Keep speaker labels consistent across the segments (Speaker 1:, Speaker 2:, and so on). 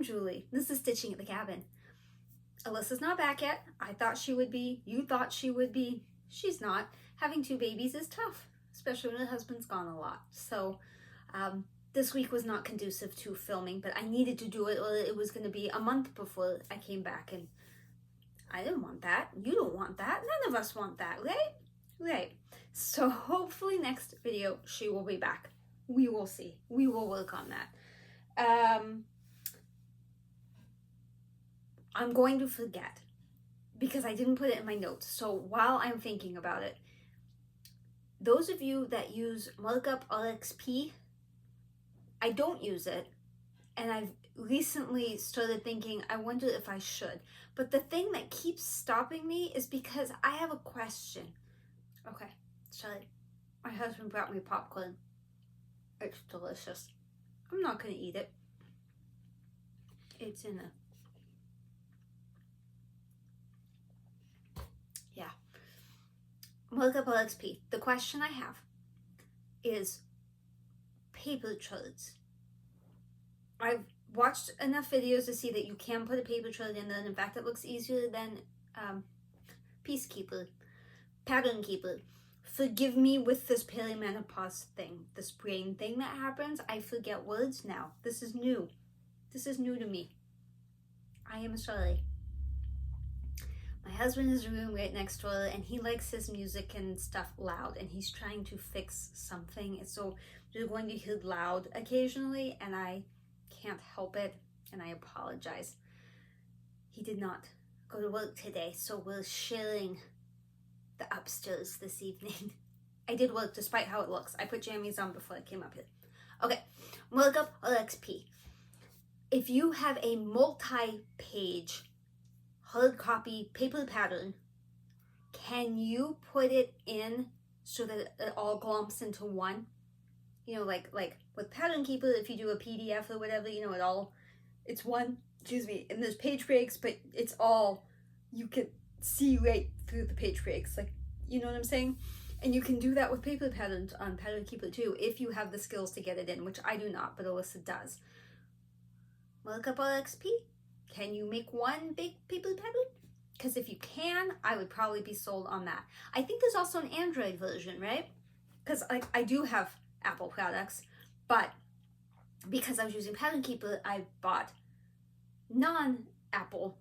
Speaker 1: Julie. This is Stitching at the Cabin. Alyssa's not back yet. I thought she would be. You thought she would be. She's not. Having 2 babies is tough, especially when the husband's gone a lot. So this week was not conducive to filming, but I needed to do it, or it was going to be a month before I came back, and I didn't want that. You don't want that. None of us want that, right? Right. So hopefully next video she will be back. We will see. We will work on that. I'm going to forget because I didn't put it in my notes. So while I'm thinking about it, those of you that use Markup RXP, I don't use it, and I've recently started thinking, I wonder if I should. But the thing that keeps stopping me is because I have a question. Okay, sorry. My husband brought me popcorn. It's delicious. I'm not going to eat it. It's in a... Yeah. Markup RXP. The question I have is paper charts. I've watched enough videos to see that you can put a paper chart in there, and in fact it looks easier than Peacekeeper, Pattern Keeper. Forgive me with this perimenopause thing, this brain thing that happens. I forget words now. This is new. This is new to me. I am sorry. My husband is in a room right next door, and he likes his music and stuff loud, and he's trying to fix something. And so you're going to hear loud occasionally, and I can't help it, and I apologize. He did not go to work today, so we're sharing the upstairs this evening. I did work despite how it looks. I put jammies on before I came up here. Okay, Markup RXP. If you have a multi-page hard copy paper pattern, can you put it in so that it all glomps into one? You know, like with Pattern Keeper, if you do a PDF or whatever, you know, it's one, and there's page breaks, but it's all, you can see right through the page breaks, like, you know what I'm saying? And you can do that with paper patterns on Pattern Keeper too, if you have the skills to get it in, which I do not, but Alyssa does. Markup RXP, can you make one big paper pattern? Because if you can, I would probably be sold on that. I think there's also an Android version, right? Because I do have Apple products, but because I was using Pattern Keeper, I bought non-Apple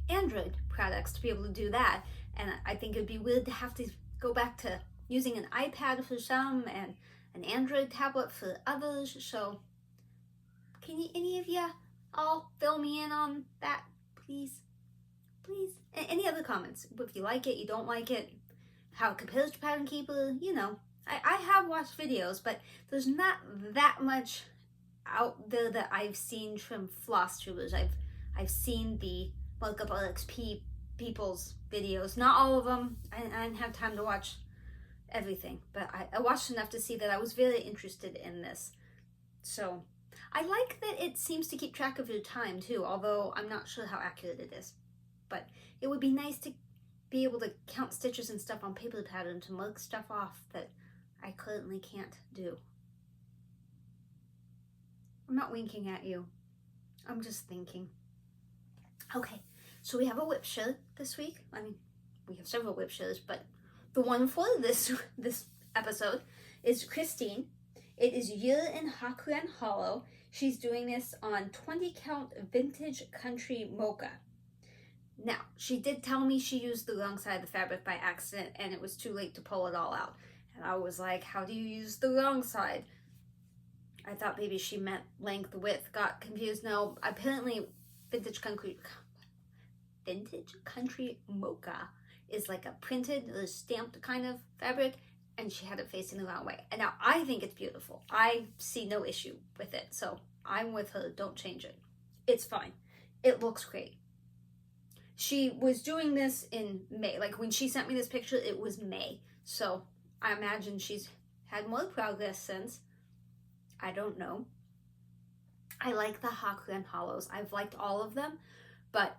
Speaker 1: Android products to be able to do that. And I think it'd be weird to have to go back to using an iPad for some and an Android tablet for others. So can you, any of you all fill me in on that, please? Please. Any other comments? If you like it, you don't like it, how it compares to Pattern Keeper, you know. I have watched videos, but there's not that much out there that I've seen from Flosstubers. I've seen the Markup RXP people's videos, not all of them. I didn't have time to watch everything, but I watched enough to see that I was very interested in this. So I like that it seems to keep track of your time too, although I'm not sure how accurate it is. But it would be nice to be able to count stitches and stuff on paper pattern to mark stuff off that I currently can't do. I'm not winking at you. I'm just thinking. Okay, so we have a WIP share this week. I mean, we have several WIP shares, but the one for this episode is Christine. It is Year in Hakuren Hollow. She's doing this on 20 count vintage country mocha. Now, she did tell me she used the wrong side of the fabric by accident, and it was too late to pull it all out. And I was like, how do you use the wrong side? I thought maybe she meant length, width, got confused. No, apparently vintage country mocha is like a printed or stamped kind of fabric, and she had it facing the wrong way. And now I think it's beautiful. I see no issue with it, so I'm with her. Don't change it. It's fine. It looks great. She was doing this in May. Like when she sent me this picture, it was May. So I imagine she's had more progress since. I don't know. I like the Hakuren hollows. I've liked all of them, but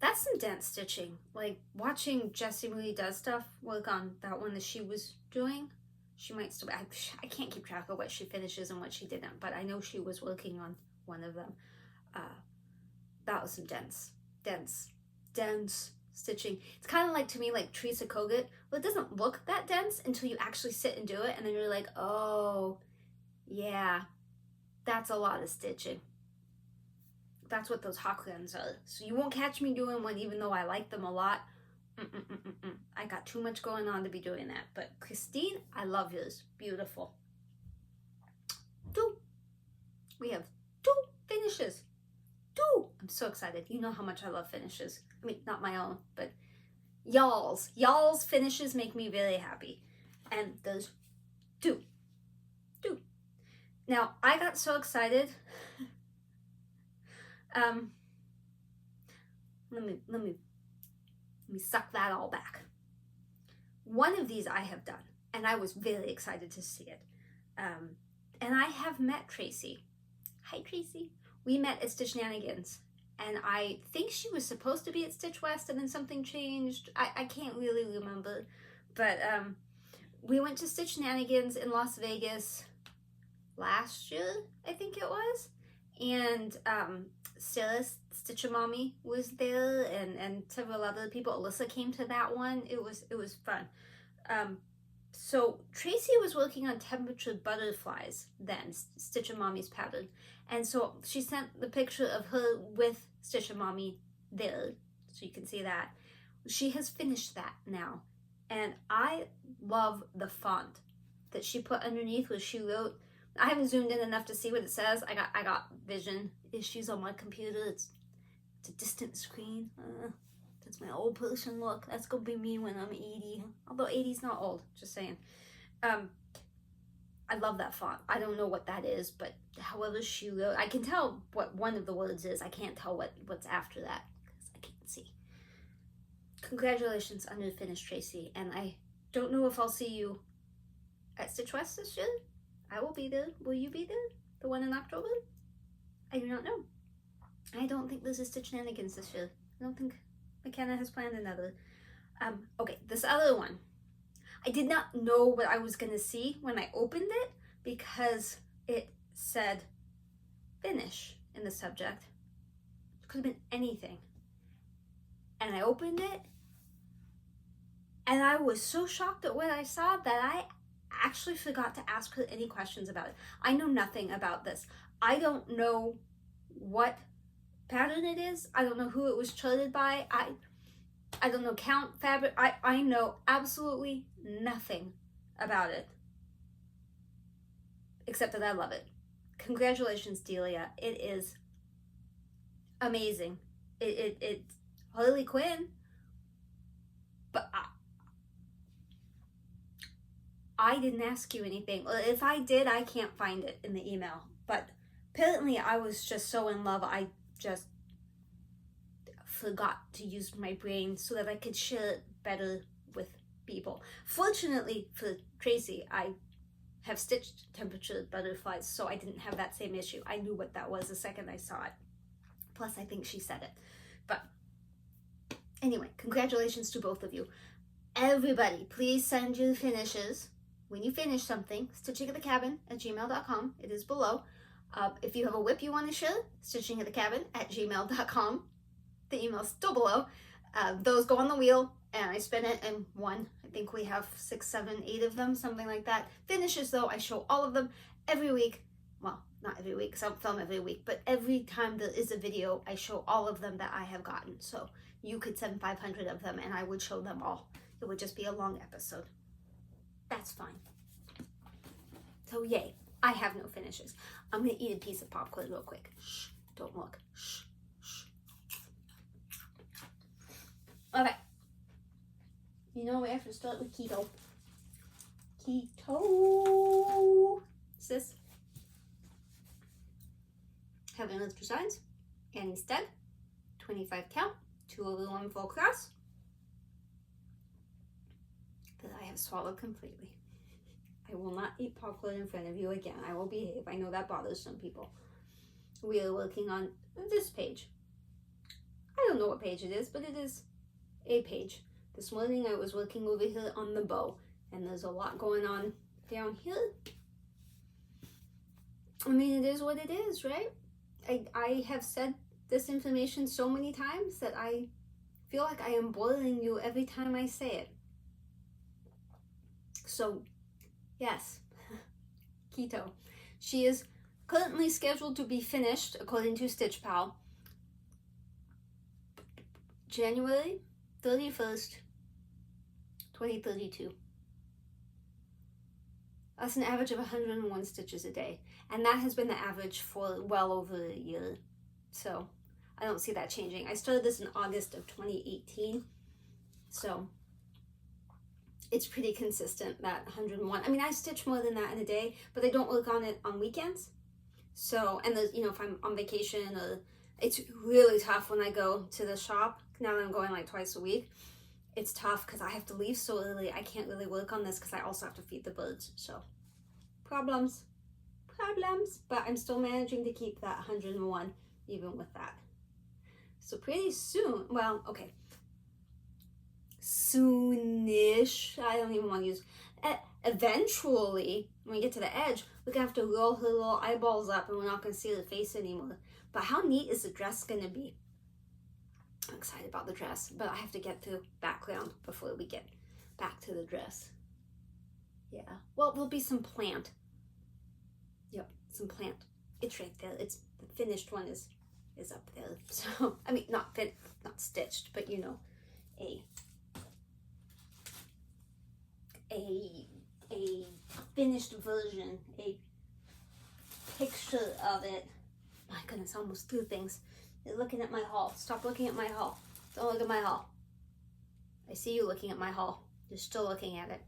Speaker 1: that's some dense stitching. Like watching Jessie Marie does stuff, work on that one that she was doing. She might still, I can't keep track of what she finishes and what she didn't, but I know she was working on one of them. that was some dense stitching. It's kind of like, to me, like Teresa Kogut. Well, it doesn't look that dense until you actually sit and do it, and then you're like, oh, yeah, that's a lot of stitching. That's what those Hawklands are. So you won't catch me doing one, even though I like them a lot. I got too much going on to be doing that. But Christine, I love yours. Beautiful. We have 2 finishes. 2. I'm so excited. You know how much I love finishes. I mean, not my own, but y'all's finishes make me really happy. And there's 2. Now, I got so excited. Let me suck that all back. One of these I have done, and I was very excited to see it. And I have met Tracy. Hi, Tracy. We met at StitchingAtTheCabin, and I think she was supposed to be at Stitch West, and then something changed. I can't really remember, but we went to StitchingAtTheCabin in Las Vegas last year, I think it was, and Sarah Stitchamami was there, and several other people. Alyssa came to that one. It was fun. So Tracy was working on temperature butterflies then, Stitchamami's pattern, and so she sent the picture of her with Stitchamami there, so you can see that. She has finished that now, and I love the font that she put underneath where she wrote. I haven't zoomed in enough to see what it says. I got vision issues on my computer. It's a distant screen. That's my old person look. That's gonna be me when I'm 80. Although 80's not old, just saying. I love that font. I don't know what that is, but however she wrote, I can tell what one of the words is. I can't tell what's after that because I can't see. Congratulations on your finish, Tracy. And I don't know if I'll see you at Stitch West this year. I will be there. Will you be there? The one in October? I do not know. I don't think there's a StitchingAtTheCabin this year. I don't think McKenna has planned another. Okay, this other one. I did not know what I was going to see when I opened it because it said finish in the subject. It could have been anything. And I opened it, and I was so shocked at what I saw that I actually forgot to ask her any questions about it. I know nothing about this. I don't know what pattern it is. I don't know who it was charted by. I don't know count fabric. I know absolutely nothing about it except that I love it. Congratulations, Delia. It is amazing. It's Harley Quinn, but I didn't ask you anything. Well, if I did, I can't find it in the email. But apparently I was just so in love, I just forgot to use my brain so that I could share it better with people. Fortunately for Tracy, I have stitched temperature butterflies, so I didn't have that same issue. I knew what that was the second I saw it. Plus, I think she said it. But anyway, congratulations to both of you. Everybody, please send your finishes. When you finish something, StitchingAtTheCabin@gmail.com. It is below. If you have a WIP you want to share, StitchingAtTheCabin@gmail.com. The email's still below. Those go on the wheel, and I spin it in one. I think we have 6, 7, 8 of them, something like that. Finishes, though, I show all of them every week. Well, not every week, because I don't film every week, but every time there is a video, I show all of them that I have gotten. So you could send 500 of them, and I would show them all. It would just be a long episode. That's fine. So yay, I have no finishes. I'm gonna eat a piece of popcorn real quick. Shh, don't look. Shh, shh. Okay. You know we have to start with keto. Keto. Sis. Having those 2 sides. And instead, 25 count, 2 over 1 full cross. That I have swallowed completely. I will not eat popcorn in front of you again. I will behave. I know that bothers some people. We are working on this page. I don't know what page it is, but it is a page. This morning I was working over here on the bow, and there's a lot going on down here. I mean, it is what it is, right? I have said this information so many times that I feel like I am boiling you every time I say it. So, yes, keto. She is currently scheduled to be finished, according to StitchPal, January 31st, 2032. That's an average of 101 stitches a day. And that has been the average for well over a year. So I don't see that changing. I started this in August of 2018. So it's pretty consistent, that 101. I mean, I stitch more than that in a day, but I don't work on it on weekends. So, and there's, you know, if I'm on vacation, or it's really tough when I go to the shop. Now that I'm going like twice a week, it's tough because I have to leave so early. I can't really work on this because I also have to feed the birds. So problems, but I'm still managing to keep that 101 even with that. So pretty soon, well, okay, soonish, I don't even want to use, eventually, when we get to the edge, we're gonna have to roll her little eyeballs up and we're not gonna see her face anymore. But how neat is the dress gonna be? I'm excited about the dress, but I have to get to background before we get back to the dress. Yeah, well, there'll be some plant. Yep, some plant. It's right there. It's the finished one is up there. So, I mean, not stitched, but you know, a finished version, a picture of it. My goodness, I almost threw things. You're looking at my haul. Stop looking at my haul. Don't look at my haul. I see you looking at my haul. You're still looking at it.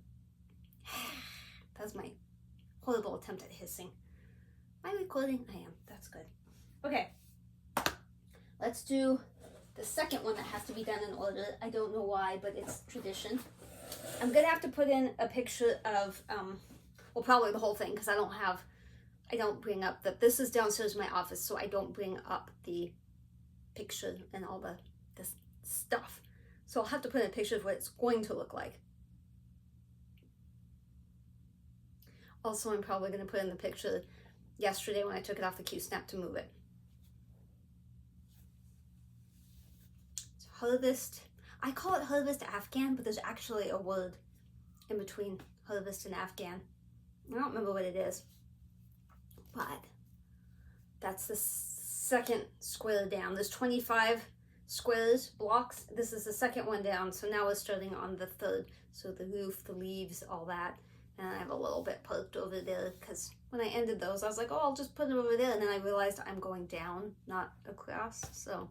Speaker 1: That's my horrible attempt at hissing. Am I recording? I am. That's good. Okay. Let's do the second one that has to be done in order. I don't know why, but it's tradition. I'm going to have to put in a picture of, well, probably the whole thing, because I don't bring up this is downstairs in my office, so I don't bring up the picture and all this stuff. So I'll have to put in a picture of what it's going to look like. Also, I'm probably going to put in the picture yesterday when I took it off the Q-snap to move it. So harvest, I call it harvest Afghan, but there's actually a word in between harvest and Afghan. I don't remember what it is, but that's the second square down. There's 25 squares, blocks. This is the second one down, so now we're starting on the third. So the roof, the leaves, all that. And I have a little bit parked over there because when I ended those, I was like, oh, I'll just put them over there. And then I realized I'm going down, not across. So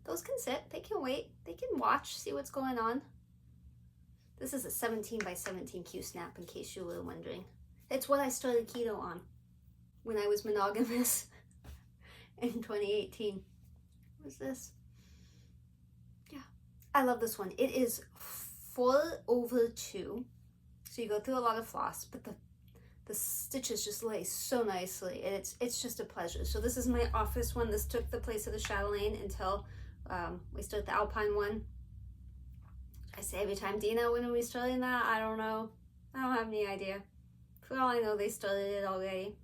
Speaker 1: those can sit, they can wait, they can watch, see what's going on. This is a 17 by 17 Q-snap, in case you were wondering. It's what I started keto on when I was monogamous in 2018. What is this? Yeah, I love this one. It is 4/2. So you go through a lot of floss, but the stitches just lay so nicely, and it's just a pleasure. So this is my office one. This took the place of the Chatelaine until we start the Alpine one. I say every time, Dina, when are we starting that? I don't know. I don't have any idea. For all I know, they started it already.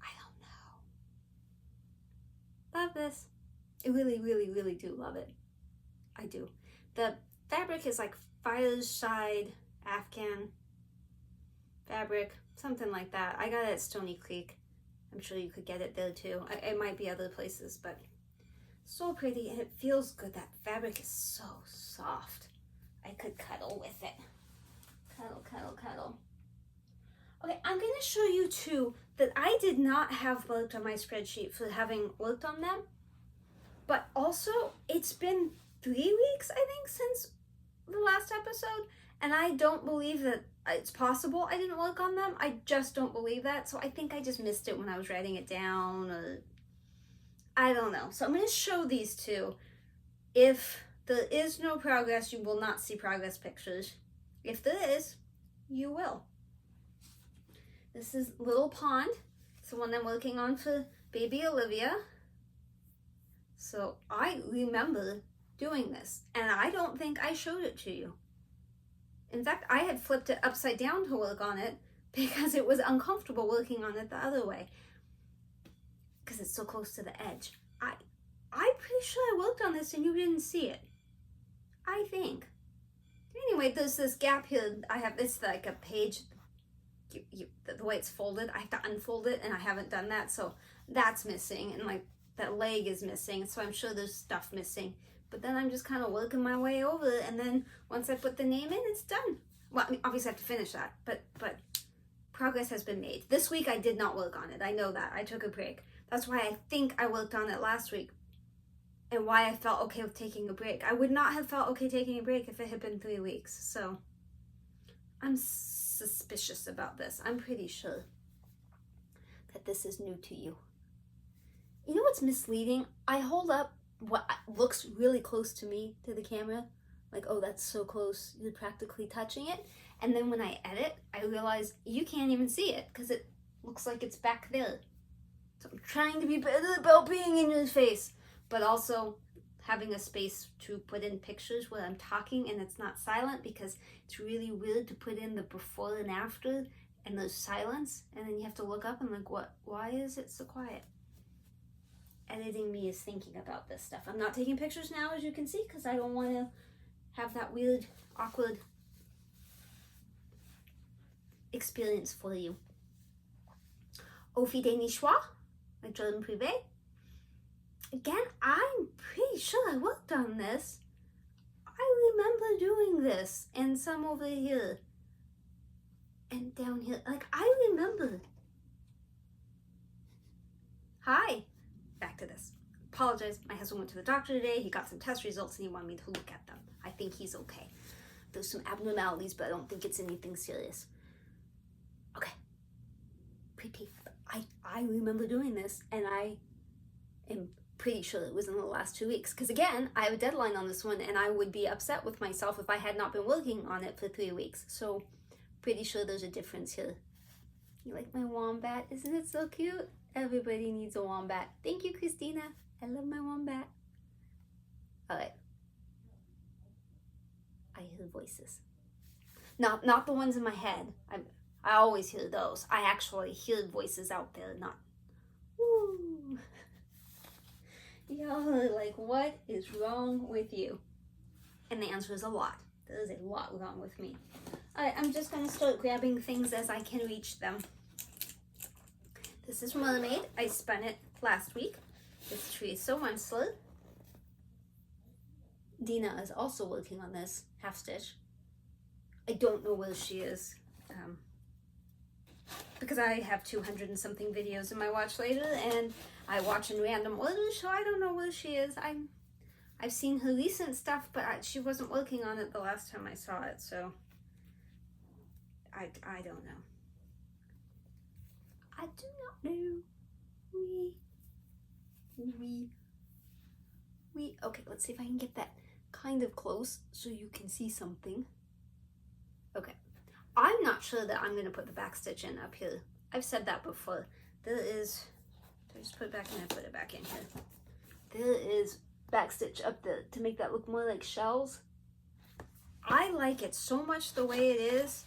Speaker 1: I don't know. Love this. I really, really, really do love it. I do. The fabric is like Fireside Afghan fabric, something like that. I got it at Stony Creek. I'm sure you could get it there too. It might be other places, but so pretty, and it feels good. That fabric is so soft. I could cuddle with it. Cuddle, cuddle, cuddle. Okay, I'm going to show you two that I did not have marked on my spreadsheet for having worked on them, but also it's been 3 weeks, I think, since the last episode. And I don't believe that it's possible I didn't work on them. I just don't believe that. So I think I just missed it when I was writing it down, or I don't know. So I'm going to show these two. If there is no progress, you will not see progress pictures. If there is, you will. This is Little Pond. It's the one I'm working on for baby Olivia. So I remember doing this, and I don't think I showed it to you. In fact, I had flipped it upside down to work on it because it was uncomfortable working on it the other way. because it's so close to the edge. I'm pretty sure I worked on this and you didn't see it. I think. Anyway, there's this gap here. It's like a page, the way it's folded, I have to unfold it, and I haven't done that, so that's missing, and like that leg is missing, so I'm sure there's stuff missing. But then I'm just kind of working my way over it, and then once I put the name in, it's done. Well, I mean, obviously I have to finish that, but progress has been made. This week I did not work on it. I know that. I took a break. That's why I think I worked on it last week, and why I felt okay with taking a break. I would not have felt okay taking a break if it had been 3 weeks, so I'm suspicious about this. I'm pretty sure that this is new to you. You know what's misleading? I hold up what looks really close to me to the camera, like, oh, that's so close, you're practically touching it. And then when I edit, I realize you can't even see it because it looks like it's back there. So I'm trying to be better about being in your face, but also having a space to put in pictures where I'm talking and it's not silent, because it's really weird to put in the before and after and there's silence, and then you have to look up and like, what? Why is it so quiet? Editing me is thinking about this stuff. I'm not taking pictures now, as you can see, because I don't want to have that weird, awkward experience for you. Au fide niçois, le Jordan Privé. Again, I'm pretty sure I worked on this. I remember doing this, and some over here and down here. Like, I remember. Hi. Back to this. Apologize. My husband went to the doctor today. He got some test results and he wanted me to look at them. I think he's okay. There's some abnormalities, but I don't think it's anything serious. Okay. Pretty. I remember doing this, and I am pretty sure it was in the last 2 weeks. Because again, I have a deadline on this one, and I would be upset with myself if I had not been working on it for 3 weeks. So pretty sure there's a difference here. You like my wombat? Isn't it so cute? Everybody needs a wombat. Thank you, Christina. I love my wombat. All right. I hear voices. Not the ones in my head. I always hear those. I actually hear voices out there, not, woo. Y'all are like, what is wrong with you? And the answer is a lot. There is a lot wrong with me. All right, I'm just gonna start grabbing things as I can reach them. This is Mermaid. I spun it last week. It's Teresa Wensler. Dina is also working on this half stitch. I don't know where she is, because I have 200 and something videos in my watch later, and I watch in random order, so I don't know where she is. I've seen her recent stuff, but she wasn't working on it the last time I saw it, so I don't know. I do not know. Okay, let's see if I can get that kind of close so you can see something. Okay, I'm not sure that I'm gonna put the back stitch in up here. I've said that before. There is, did I just put it back in? I put it back in here. There is back stitch up there to make that look more like shells. I like it so much the way it is.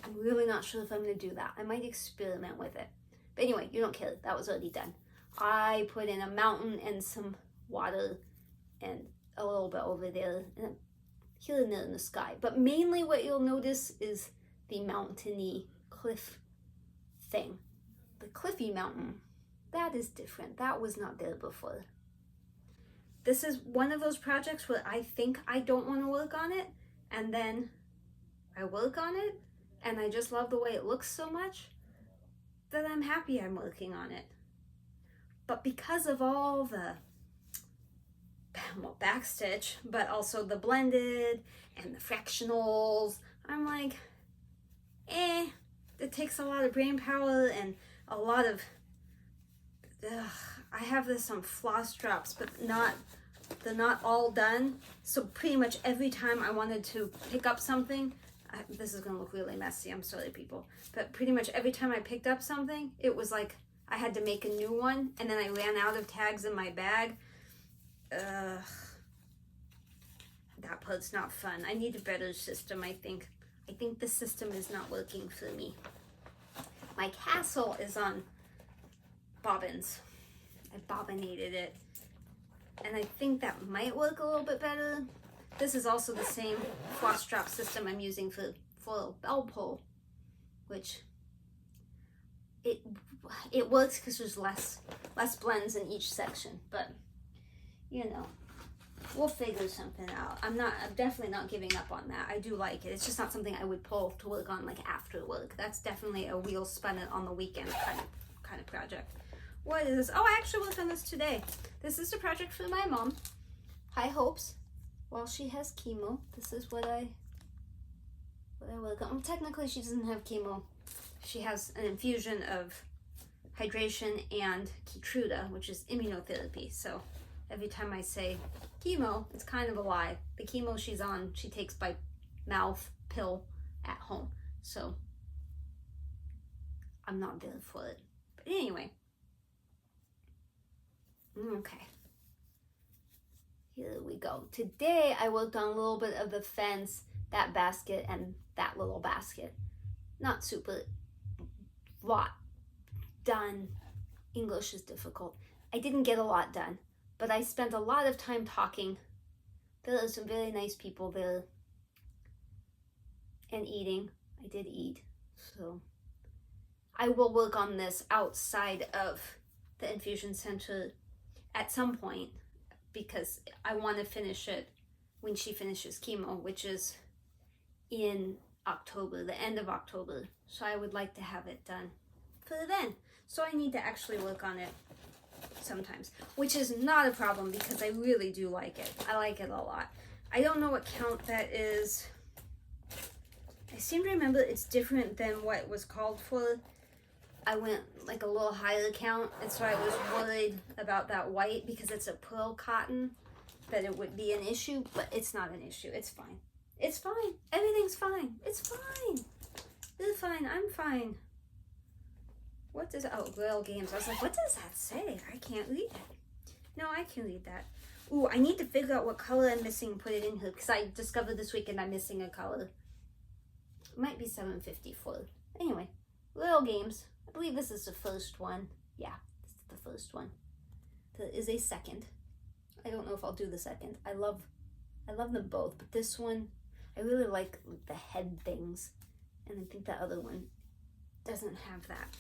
Speaker 1: I'm really not sure if I'm gonna do that. I might experiment with it. But anyway, you don't care, that was already done. I put in a mountain and some water and a little bit over there and here and there in the sky. But mainly what you'll notice is the mountainy cliff thing. The cliffy mountain, that is different. That was not there before. This is one of those projects where I think I don't want to work on it, and then I work on it, and I just love the way it looks so much that I'm happy I'm working on it. But because of all the, well, backstitch, but also the blended and the fractionals, I'm like, it takes a lot of brain power and a lot of, I have this on floss drops, but they're not all done. So pretty much every time I wanted to pick up something, this is gonna look really messy, I'm sorry people, but pretty much every time I picked up something, it was like I had to make a new one, and then I ran out of tags in my bag. That part's not fun. I need a better system, I think. I think the system is not working for me. My castle is on bobbins. I bobbinated it. And I think that might work a little bit better. This is also the same floss drop system I'm using for a bell pull, which it works because there's less blends in each section, but you know, we'll figure something out. I'm definitely not giving up on that. I do like it. It's just not something I would pull to work on like after work. That's definitely a wheel spun it on the weekend kind of project. What is this? Oh, I actually worked on this today. This is a project for my mom. High hopes. While she has chemo, this is what I work on. Technically, she doesn't have chemo. She has an infusion of hydration and Keytruda, which is immunotherapy. So every time I say chemo, it's kind of a lie. The chemo she's on, she takes by mouth pill at home. So I'm not good for it. But anyway. Okay. Here we go. Today I worked on a little bit of the fence, that basket, and that little basket. Not super lot done. English is difficult. I didn't get a lot done, but I spent a lot of time talking. There are some very nice people there. And eating. I did eat. So I will work on this outside of the infusion center at some point, because I want to finish it when she finishes chemo, which is in October, the end of October. So I would like to have it done for then. So I need to actually work on it sometimes, which is not a problem because I really do like it. I like it a lot. I don't know what count that is. I seem to remember it's different than what it was called for. I went like a little higher count, and so I was worried about that white because it's a pearl cotton, that it would be an issue, but it's not an issue. It's fine. It's fine. Everything's fine. It's fine. It's fine. I'm fine. What does, oh, Grail Games. I was like, what does that say? I can't read it. No, I can read that. Ooh, I need to figure out what color I'm missing and put it in here, because I discovered this weekend I'm missing a color. It might be 754. Anyway, Grail Games. I believe this is the first one. Yeah, this is the first one. There is a second. I don't know if I'll do the second. I love them both, but this one, I really like the head things, and I think the other one doesn't have that.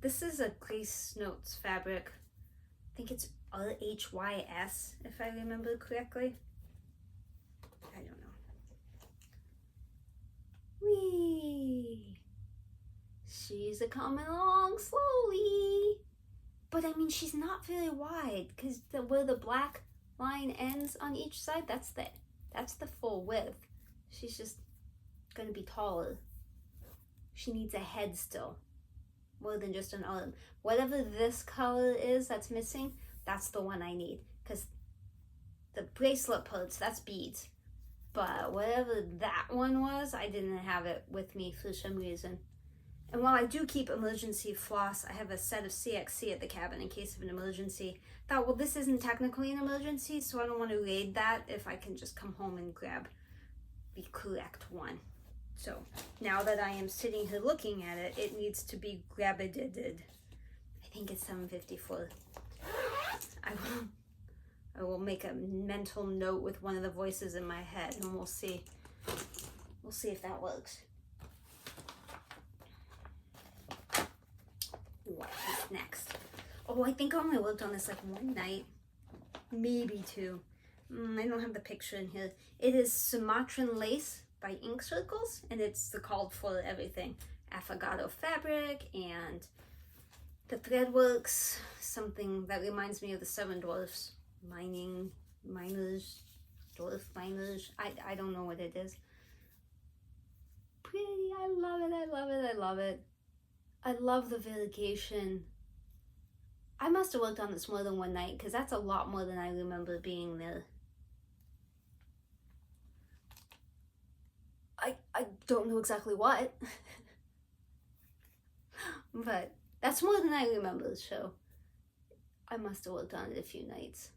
Speaker 1: This is a Grace Notes fabric. I think it's RHYS, if I remember correctly. I don't know. Whee! She's coming along slowly. But I mean, she's not very wide, because where the black line ends on each side, that's the full width. She's just gonna be taller. She needs a head still, more than just an arm. Whatever this color is that's missing, that's the one I need, because the bracelet parts, that's beads. But whatever that one was, I didn't have it with me for some reason. And while I do keep emergency floss, I have a set of CXC at the cabin in case of an emergency. Thought, well, this isn't technically an emergency, so I don't want to raid that if I can just come home and grab the correct one. So now that I am sitting here looking at it, it needs to be grabbed. I think it's 754. I will make a mental note with one of the voices in my head, and we'll see. We'll see if that works. What is next? Oh, I think I only worked on this like one night, maybe two. I don't have the picture in here. It is Sumatran lace by Ink Circles, and it's the called for everything. Affogato fabric, and the thread works, something that reminds me of the Seven Dwarfs. Dwarf miners. I don't know what it is. Pretty, I love it, I love it, I love it. I love the variegation. I must have worked on this more than one night, because that's a lot more than I remember being there. I don't know exactly what, but that's more than I remember, so I must have worked on it a few nights.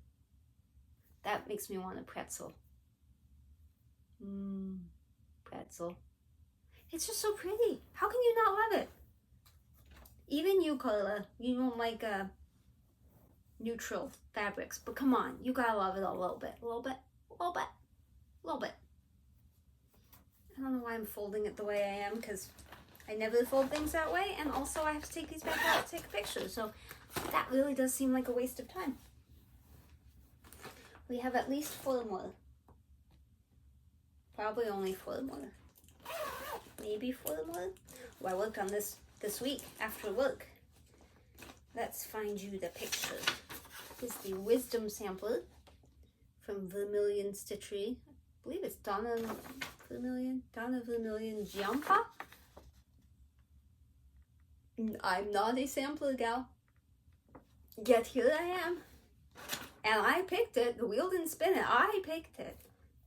Speaker 1: That makes me want a pretzel. Pretzel. It's just so pretty. How can you not love it? Even you, Carla, you don't like neutral fabrics, but come on, you gotta love it a little bit, a little bit, a little bit, a little bit. I don't know why I'm folding it the way I am, because I never fold things that way, and also I have to take these back out to take a picture, so that really does seem like a waste of time. We have at least 4 more. Probably only 4 more. Maybe 4 more. Well, I worked on this week after work. Let's find you the picture. This is the Wisdom sampler from Vermilion Stitchery. I believe it's Donna Vermilion Giampa. I'm not a sampler gal, yet here I am. And I picked it. The wheel didn't spin it. I picked it.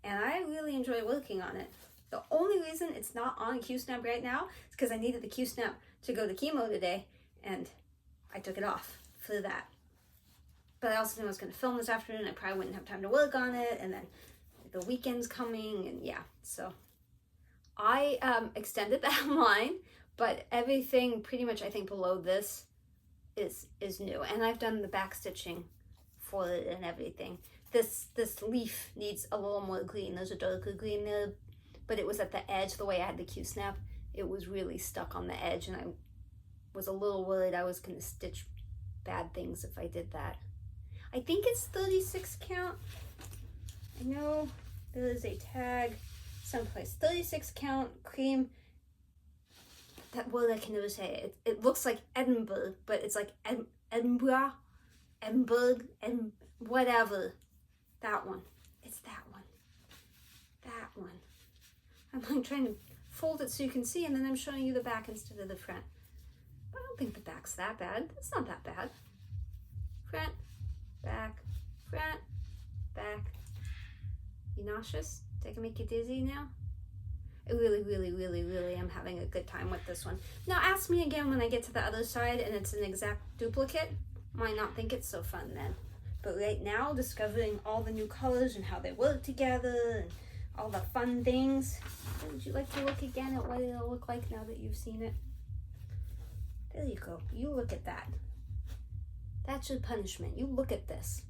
Speaker 1: And I really enjoy working on it. The only reason it's not on Q-Snap right now is because I needed the Q-Snap to go to chemo today, and I took it off for that. But I also knew I was going to film this afternoon. I probably wouldn't have time to work on it, and then the weekend's coming, and yeah. So I extended that line, but everything pretty much I think below this is new. And I've done the back stitching for it and everything. This leaf needs a little more green. There's a darker green there, but it was at the edge. The way I had the Q-Snap, it was really stuck on the edge, and I was a little worried I was going to stitch bad things if I did that. I think it's 36 count. I know there is a tag someplace. 36 count cream. That word I can never say. It looks like Edinburgh, but it's like Edinburgh, and whatever. That one. It's that one. That one. I'm like trying to fold it so you can see, and then I'm showing you the back instead of the front. I don't think the back's that bad. It's not that bad. Front, back, front, back. You nauseous? Did I make you dizzy now? I really, really, really, really am having a good time with this one. Now ask me again when I get to the other side and it's an exact duplicate. Might not think it's so fun then. But right now, discovering all the new colors and how they work together and all the fun things. Would you like to look again at what it'll look like now that you've seen it? There you go. You look at that. That's your punishment. You look at this.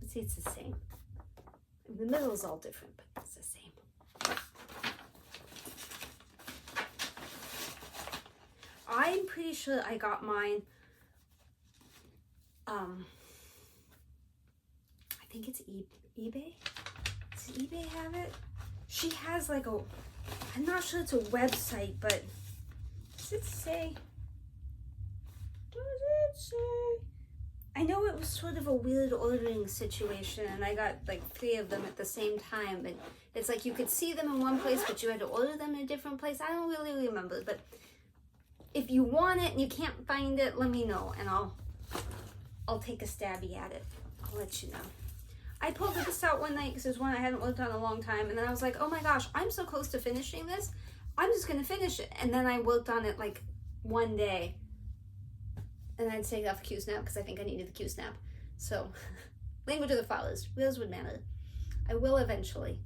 Speaker 1: See, it's the same. The middle is all different, but it's the same. I'm pretty sure I got mine. I think it's eBay. Does eBay have it? She has like a, I'm not sure it's a website, but does it say? Does it say? I know it was sort of a weird ordering situation, and I got like 3 of them at the same time, and it's like you could see them in one place, but you had to order them in a different place. I don't really remember, but if you want it and you can't find it, let me know, and I'll take a stabby at it. I'll let you know. I pulled this out one night because it was one I hadn't worked on in a long time, and then I was like, oh my gosh, I'm so close to finishing this. I'm just gonna finish it. And then I worked on it like one day, and I'd take off the Q-Snap because I think I needed the Q-Snap. So, language of the fathers, wheels would matter. I will eventually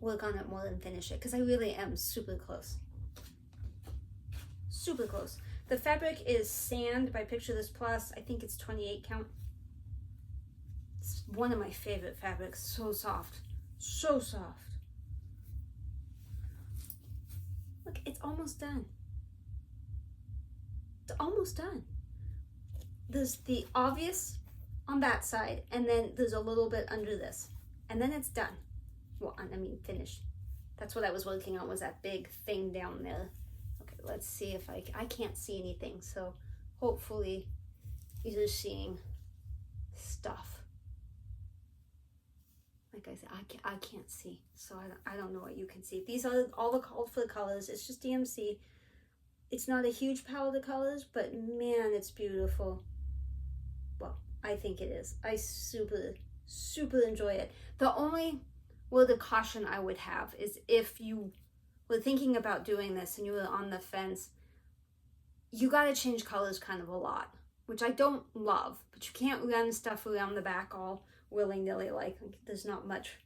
Speaker 1: work on it more and finish it because I really am super close. Super close. The fabric is Sand by Picture This Plus. I think it's 28 count. It's one of my favorite fabrics. So soft. So soft. Look, it's almost done. It's almost done. There's the obvious on that side, and then there's a little bit under this. And then it's done. Well, I mean, finished. That's what I was working on, was that big thing down there. Okay, let's see if I can't see anything, so hopefully you're seeing stuff. Like I said, I can't see, so I don't know what you can see. These are all the colors. It's just DMC. It's not a huge palette of colors, but man, it's beautiful. Well, I think it is. I super, super enjoy it. The only word of caution I would have is if you were thinking about doing this and you were on the fence, you got to change colors kind of a lot, which I don't love, but you can't run stuff around the back all willy-nilly, like there's not much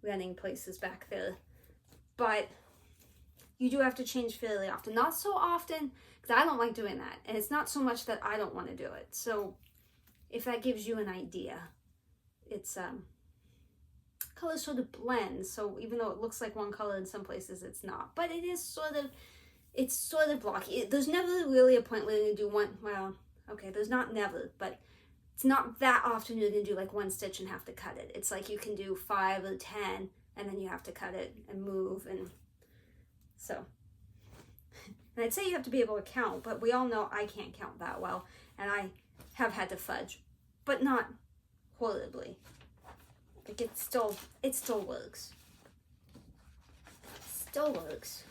Speaker 1: running places back there. But you do have to change fairly often. Not so often, because I don't like doing that. And it's not so much that I don't want to do it. So if that gives you an idea, it's colors sort of blend. So even though it looks like one color in some places, it's not. But it is sort of blocky. There's never really a point where you're going to do one, well, okay, there's not never, but it's not that often you're going to do like one stitch and have to cut it. It's like you can do 5 or 10 and then you have to cut it and move, and so. And I'd say you have to be able to count, but we all know I can't count that well, and I have had to fudge, but not horribly. Like it still works. Still works.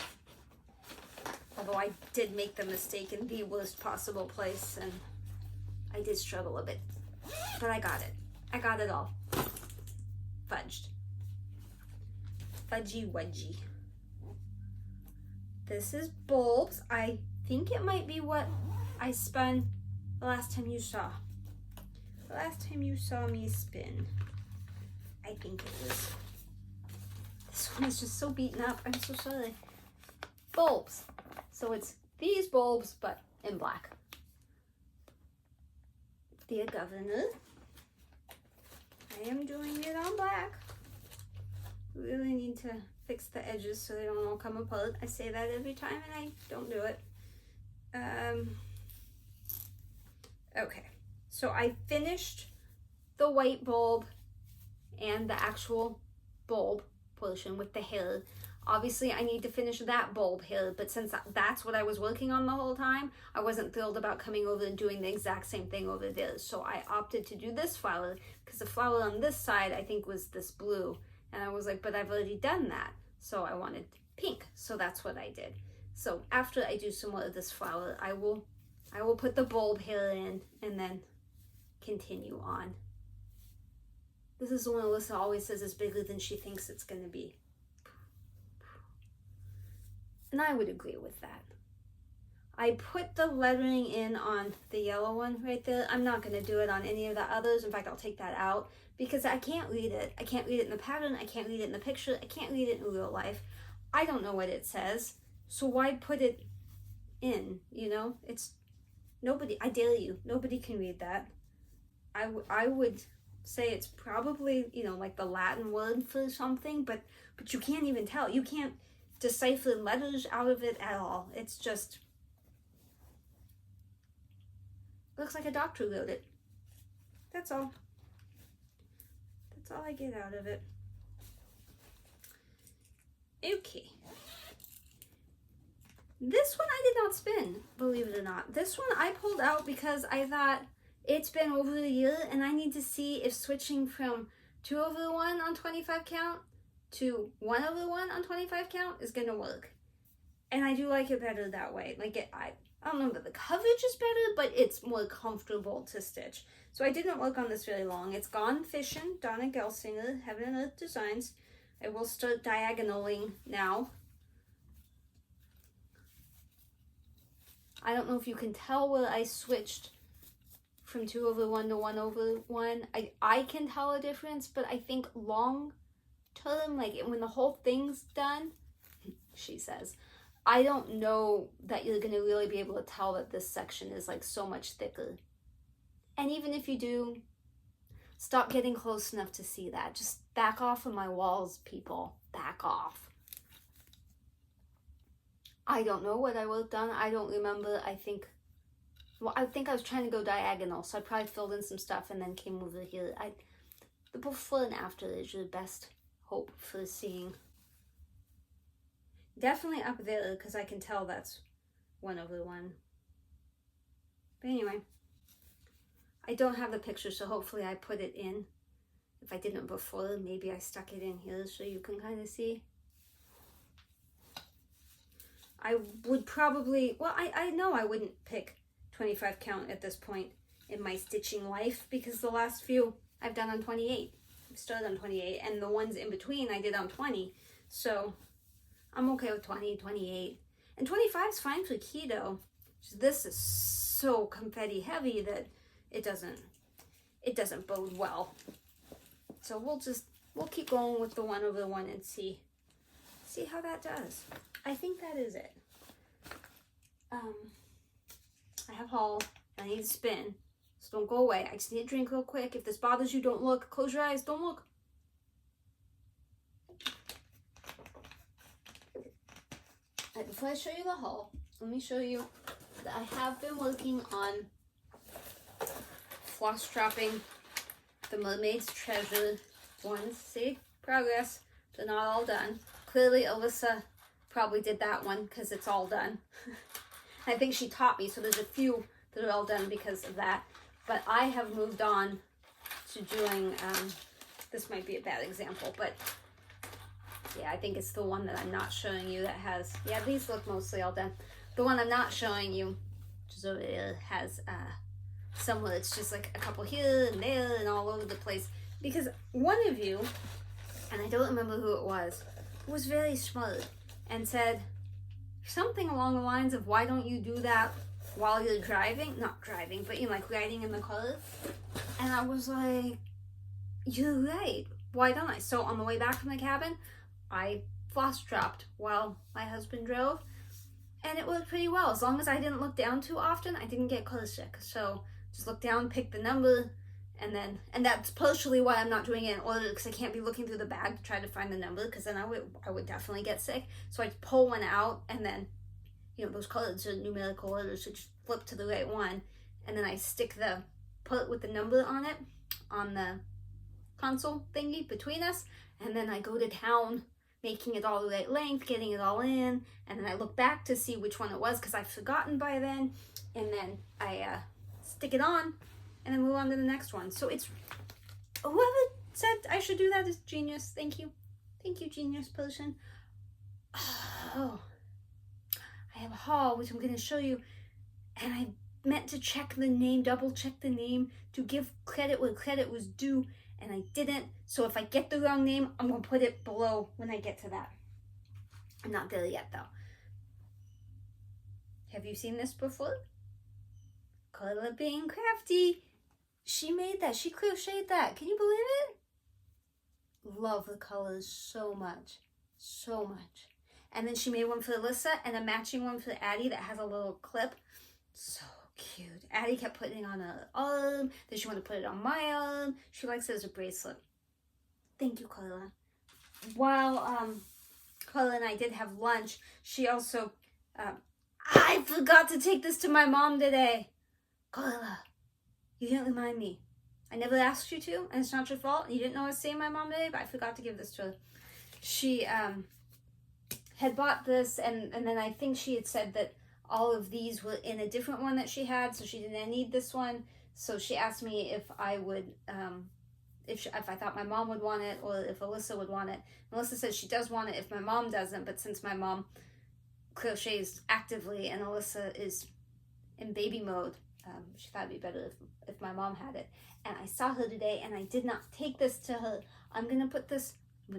Speaker 1: Although I did make the mistake in the worst possible place, and I did struggle a bit. But I got it. I got it all. Fudged. Fudgy wudgy. This is bulbs. I think it might be what I spun the last time you saw. The last time you saw me spin. I think it was. This one is just so beaten up. I'm so sorry. Bulbs. So it's these bulbs, but in black. Dear Governor, I am doing it on black. Really need to fix the edges so they don't all come apart. I say that every time and I don't do it. Okay, so I finished the white bulb and the actual bulb portion with the hair. Obviously, I need to finish that bulb here, but since that's what I was working on the whole time, I wasn't thrilled about coming over and doing the exact same thing over there. So I opted to do this flower, because the flower on this side, I think, was this blue. And I was like, but I've already done that. So I wanted pink, so that's what I did. So after I do some more of this flower, I will put the bulb here in and then continue on. This is the one Alyssa always says is bigger than she thinks it's going to be. And I would agree with that. I put the lettering in on the yellow one right there. I'm not going to do it on any of the others. In fact, I'll take that out because I can't read it. I can't read it in the pattern. I can't read it in the picture. I can't read it in real life. I don't know what it says. So why put it in, you know? It's nobody, I dare you, nobody can read that. I would say it's probably, you know, like the Latin word for something, but you can't even tell. You can't decipher letters out of it at all. It's just looks like a doctor wrote it. That's all. That's all I get out of it. Okay. This one I did not spin, believe it or not. This one I pulled out because I thought it's been over a year and I need to see if switching from 2/1 on 25 count to 1/1 on 25 count is gonna work. And I do like it better that way. Like I don't know that the coverage is better, but it's more comfortable to stitch. So I didn't work on this very long. It's Gone Fishing, Donna Gelsinger, Heaven and Earth Designs. I will start diagonaling now. I don't know if you can tell where I switched from 2/1 to 1/1. I can tell a difference, but I think long term, like when the whole thing's done, she says, I don't know that you're going to really be able to tell that this section is like so much thicker. And even if you do, stop getting close enough to see that. Just back off of my walls, people. Back off. I don't know what I worked on. I don't remember. I think I was trying to go diagonal, so I probably filled in some stuff and then came over here. The before and after is your best hope for seeing. Definitely up there, because I can tell that's 1/1. But anyway, I don't have the picture, so hopefully I put it in. If I didn't before, maybe I stuck it in here so you can kind of see. I would probably, well, I know I wouldn't pick 25 count at this point in my stitching life, because the last few I've done on 28. I've started on 28, and the ones in between I did on 20. So I'm okay with 20, 28. And 25 is fine for keto. This is so confetti heavy that it doesn't bode well. So we'll keep going with the 1/1 and see See how that does. I think that is it. I have haul. I need to spin. So don't go away. I just need a drink real quick. If this bothers you, don't look. Close your eyes. Don't look. Right, before I show you the haul, let me show you that I have been working on floss dropping the Mermaid's Treasure ones. See? Progress. They're not all done. Clearly, Alyssa probably did that one because it's all done. I think she taught me, so there's a few that are all done because of that. But I have moved on to doing, this might be a bad example, but yeah, I think it's the one that I'm not showing you that has, yeah, these look mostly all done. The one I'm not showing you, which is over there, has some where it's just like a couple here and there and all over the place. Because one of you, and I don't remember who it was very smart and said something along the lines of, why don't you do that while you're driving? Not driving, but you know, like riding in the car. And I was like, you're right. Why don't I? So on the way back from the cabin, I floss dropped while my husband drove. And it worked pretty well. As long as I didn't look down too often, I didn't get car sick. So just look down, pick the number, and that's partially why I'm not doing it in order, because I can't be looking through the bag to try to find the number, because then I would definitely get sick. So I pull one out, and then, you know, those cards are numerical orders, so just flip to the right one, and then I stick the part with the number on it on the console thingy between us, and then I go to town making it all the right length, getting it all in, and then I look back to see which one it was because I've forgotten by then, and then I stick it on and then move on to the next one. So it's, whoever said I should do that is genius. Thank you. Thank you, genius person. Oh, I have a haul which I'm going to show you, and I meant to check the name, double check the name to give credit where credit was due, and I didn't. So if I get the wrong name, I'm going to put it below when I get to that. I'm not there yet though. Have you seen this before? Carla being crafty. She made that. She crocheted that. Can you believe it? Love the colors so much. So much. And then she made one for Alyssa and a matching one for Addie that has a little clip. So cute. Addie kept putting it on her arm. Then she wanted to put it on my arm. She likes it as a bracelet. Thank you, Carla. While Carla and I did have lunch, she also, I forgot to take this to my mom today. Carla, you didn't remind me. I never asked you to, and it's not your fault. You didn't know I was seeing my mom today, but I forgot to give this to her. She had bought this, and then I think she had said that all of these were in a different one that she had, so she didn't need this one. So she asked me if I would, if I thought my mom would want it, or if Alyssa would want it. Alyssa says she does want it if my mom doesn't, but since my mom crochets actively and Alyssa is in baby mode, she thought it'd be better if my mom had it. And I saw her today, and I did not take this to her. I'm gonna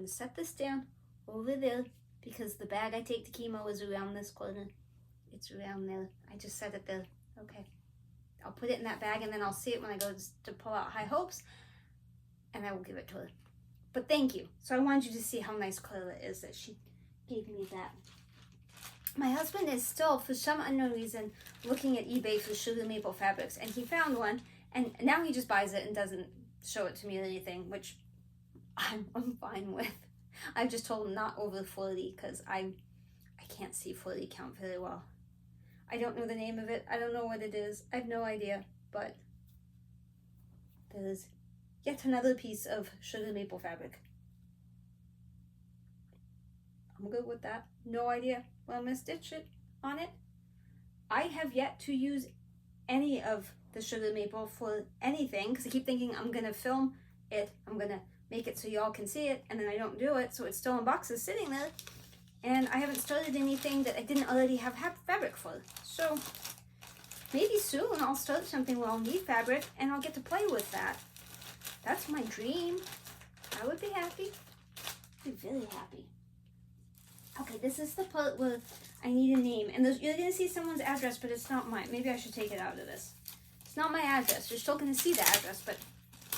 Speaker 1: set this down over there, because the bag I take to chemo is around this corner. It's around there. I just set it there. Okay. I'll put it in that bag, and then I'll see it when I go to pull out High Hopes, and I will give it to her. But thank you. So I wanted you to see how nice Carla is that she gave me that. My husband is still, for some unknown reason, looking at eBay for sugar maple fabrics, and he found one, and now he just buys it and doesn't show it to me or anything, which I'm fine with. I've just told him not over 40, because I can't see 40 count very well. I don't know the name of it. I don't know what it is. I have no idea, but there's yet another piece of sugar maple fabric. I'm good with that. No idea what I'm gonna stitch it on it. I have yet to use any of the sugar maple for anything, because I keep thinking I'm gonna film it, I'm gonna make it so y'all can see it, and then I don't do it, so it's still in boxes sitting there, and I haven't started anything that I didn't already have fabric for. So maybe soon I'll start something where I'll need fabric and I'll get to play with that. That's my dream. I would be happy. I'd be really happy. Okay, this is the part where I need a name. And you're going to see someone's address, but it's not mine. Maybe I should take it out of this. It's not my address. You're still going to see the address, but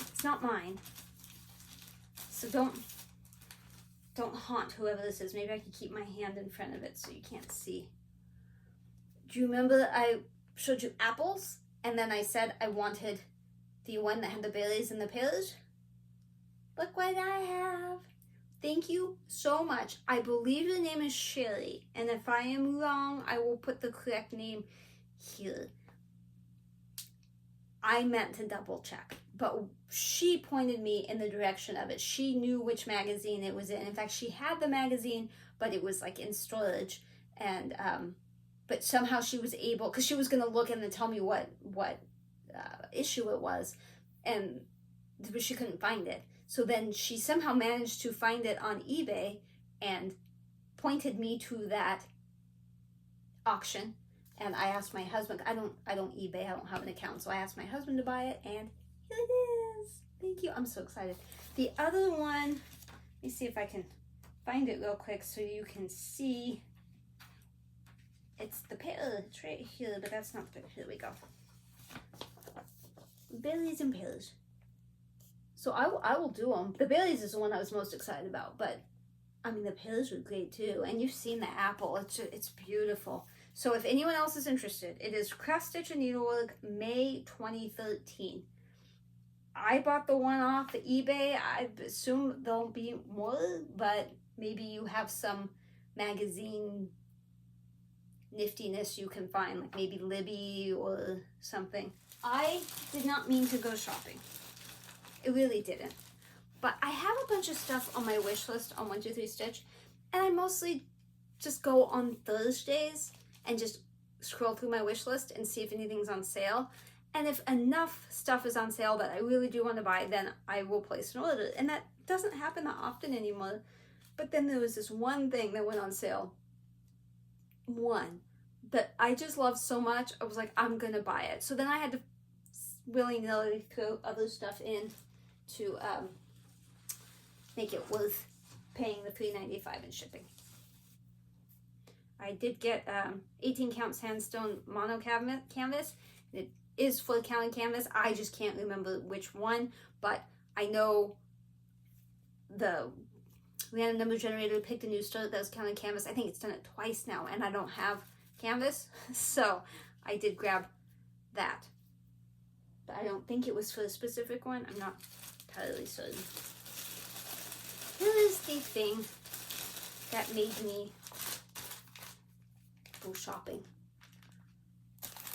Speaker 1: it's not mine. So don't don't haunt whoever this is. Maybe I could keep my hand in front of it so you can't see. Do you remember I showed you apples? And then I said I wanted the one that had the berries and the pears? Look what I have. Thank you so much. I believe the name is Sherry. And if I am wrong, I will put the correct name here. I meant to double check, but she pointed me in the direction of it. She knew which magazine it was in. In fact, she had the magazine, but it was like in storage. And, but somehow she was able, because she was going to look in and tell me what issue it was, but she couldn't find it. So then she somehow managed to find it on eBay and pointed me to that auction. And I asked my husband, I don't eBay, I don't have an account. So I asked my husband to buy it, and here it is. Thank you, I'm so excited. The other one, let me see if I can find it real quick so you can see. It's the pear, it's right here, but that's not the, here we go. Berries and pears. So I will do them. The berries is the one I was most excited about, but I mean the pears were great too. And you've seen the apple, it's beautiful. So if anyone else is interested, it is Craft Stitch and Needlework, May 2013. I bought the one off the eBay. I assume there'll be more, but maybe you have some magazine niftiness you can find, like maybe Libby or something. I did not mean to go shopping. It really didn't. But I have a bunch of stuff on my wish list on 123 Stitch, and I mostly just go on Thursdays and just scroll through my wish list and see if anything's on sale. And if enough stuff is on sale that I really do want to buy, then I will place an order. And that doesn't happen that often anymore. But then there was this one thing that went on sale. One that I just loved so much. I was like, I'm going to buy it. So then I had to willy-nilly throw other stuff in to make it worth paying the $3.95 in shipping. I did get 18 count sandstone mono canvas. It is full counting canvas. I just can't remember which one, but I know the random number generator picked a new start that was counting canvas. I think it's done it twice now, and I don't have canvas, so I did grab that. But I don't think it was for a specific one. I'm not entirely certain. Here is the thing that made me go shopping.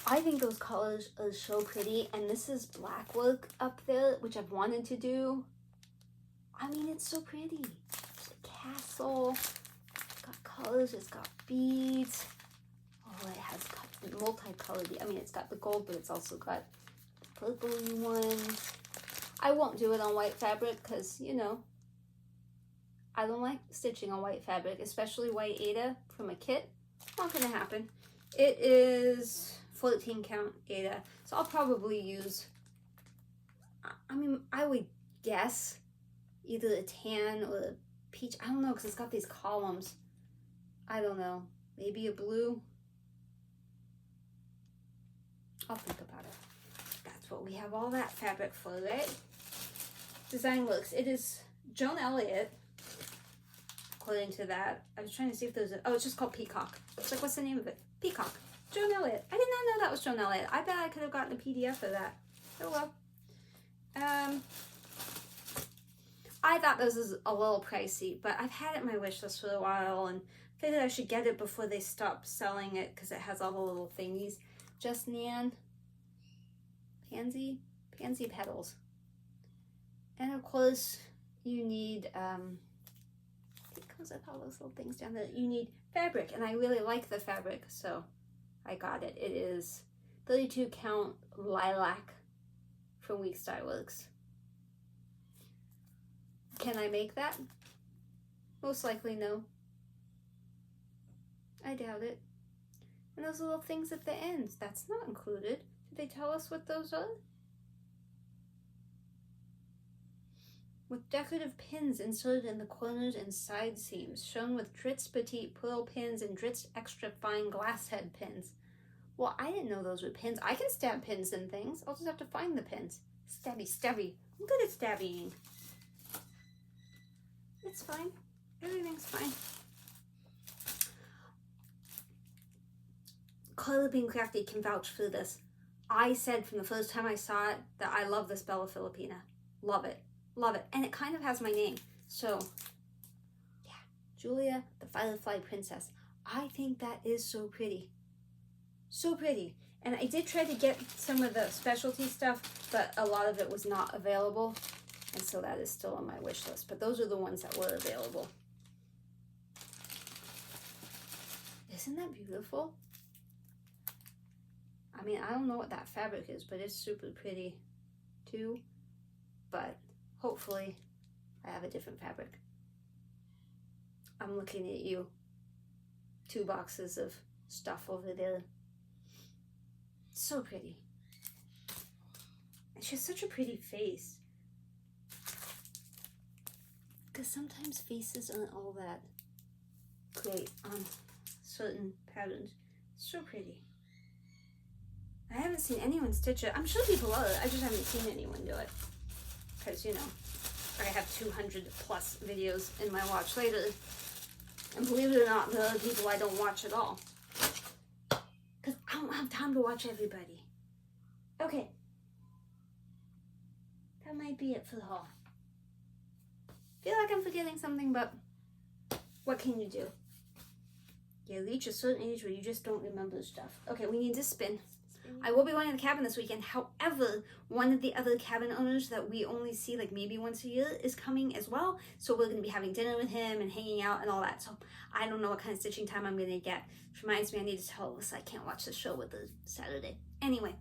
Speaker 1: I think those colors are so pretty, and this is black work up there, which I've wanted to do. I mean, it's so pretty. It's a castle. It's got colors. It's got beads. Oh, it has multicolored. I mean, it's got the gold, but it's also got the purpley ones. I won't do it on white fabric because, you know, I don't like stitching on white fabric, especially white Aida from a kit. Not gonna happen. It is 14 count Aida, so I'll probably use, I mean, I would guess either a tan or a peach. I don't know, because it's got these columns. I don't know. Maybe a blue. I'll think about it. That's what we have all that fabric for, right? Design looks. It is Joan Elliott, according to that. I was trying to see if there's a, oh, it's just called Peacock. It's like, what's the name of it? Peacock. Joan Elliott. I did not know that was Joan Elliott. I bet I could have gotten a PDF of that. Oh well. I thought this was a little pricey, but I've had it in my wish list for a while and figured I should get it before they stop selling it because it has all the little thingies. Just Nan. Pansy petals. And of course, you need, it comes with all those little things down there. You need fabric, and I really like the fabric, so I got it. It is 32 count lilac from Weeks Dye Works. Can I make that? Most likely no. I doubt it. And those little things at the ends, that's not included. Did they tell us what those are? With decorative pins inserted in the corners and side seams, shown with Dritz Petite pearl pins and Dritz extra fine glass head pins. Well, I didn't know those were pins. I can stab pins in things. I'll just have to find the pins. Stabby. I'm good at stabbying. It's fine. Everything's fine. Color Being Crafty can vouch for this. I said from the first time I saw it that I love this Bella Filipina. Love it. Love it. And it kind of has my name. So, yeah. Julia, the Firefly Princess. I think that is so pretty. So pretty. And I did try to get some of the specialty stuff, but a lot of it was not available. And so that is still on my wish list. But those are the ones that were available. Isn't that beautiful? I mean, I don't know what that fabric is, but it's super pretty too. But hopefully I have a different fabric. I'm looking at you. 2 boxes of stuff over there. So pretty. And she has such a pretty face. Because sometimes faces aren't all that great on certain patterns. So pretty. I haven't seen anyone stitch it. I'm sure people are. I just haven't seen anyone do it. Because, you know, I have 200 plus videos in my watch later. And believe it or not, there are people I don't watch at all. Because I don't have time to watch everybody. Okay. That might be it for the haul. Feel like I'm forgetting something, but what can you do? You reach a certain age where you just don't remember stuff. Okay, we need to spin. I will be going to the cabin this weekend. However, one of the other cabin owners that we only see like maybe once a year is coming as well. So we're going to be having dinner with him and hanging out and all that. So I don't know what kind of stitching time I'm going to get. Which reminds me, I need to tell Alyssa I can't watch the show with her Saturday. Anyway,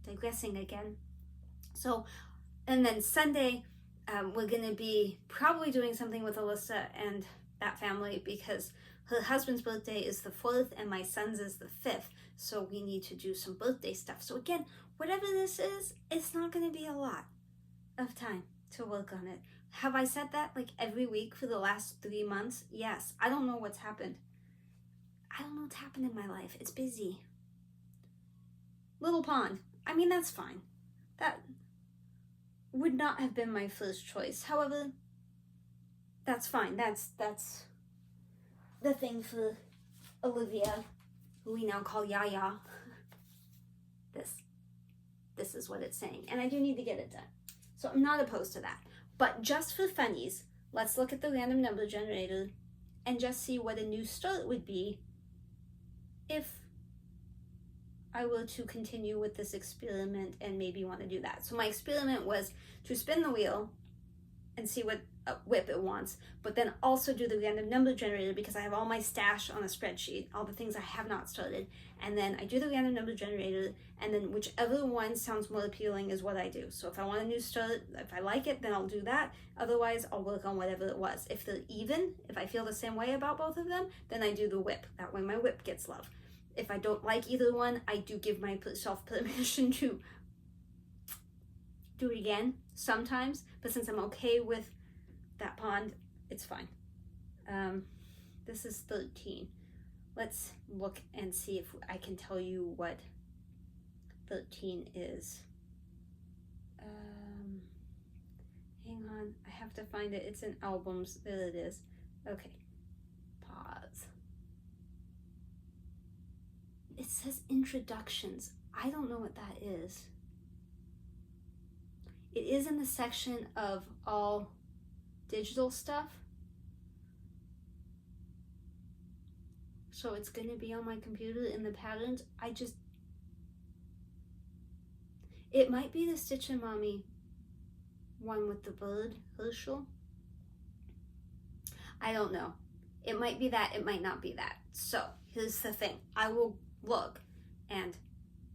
Speaker 1: digressing again. So, and then Sunday, we're going to be probably doing something with Alyssa and that family because her husband's birthday is the 4th and my son's is the 5th. So we need to do some birthday stuff. So again, whatever this is, it's not going to be a lot of time to work on it. Have I said that like every week for the last 3 months? Yes. I don't know what's happened. I don't know what's happened in my life. It's busy. Little pond. I mean, that's fine. That would not have been my first choice. However, that's fine. That's the thing for Olivia, who we now call Yaya. This is what it's saying. And I do need to get it done. So I'm not opposed to that. But just for funnies, let's look at the random number generator and just see what a new start would be if I were to continue with this experiment and maybe want to do that. So my experiment was to spin the wheel and see what WIP it wants, but then also do the random number generator because I have all my stash on a spreadsheet, all the things I have not started, and then I do the random number generator, and then whichever one sounds more appealing is what I do. So if I want a new start, if I like it, then I'll do that. Otherwise, I'll work on whatever it was. If they're even, if I feel the same way about both of them, then I do the WIP. That way my WIP gets love. If I don't like either one, I do give myself permission to do it again sometimes, but since I'm okay with that pond, it's fine. This is 13. Let's look and see if I can tell you what 13 is. Hang on, I have to find it. It's in albums. There it is. Okay, pause. It says introductions. I don't know what that is. It is in the section of all digital stuff. So it's going to be on my computer in the patterns. It might be the Stitch and Mommy one with the bird, Herschel. I don't know. It might be that, it might not be that. So here's the thing. I will look, and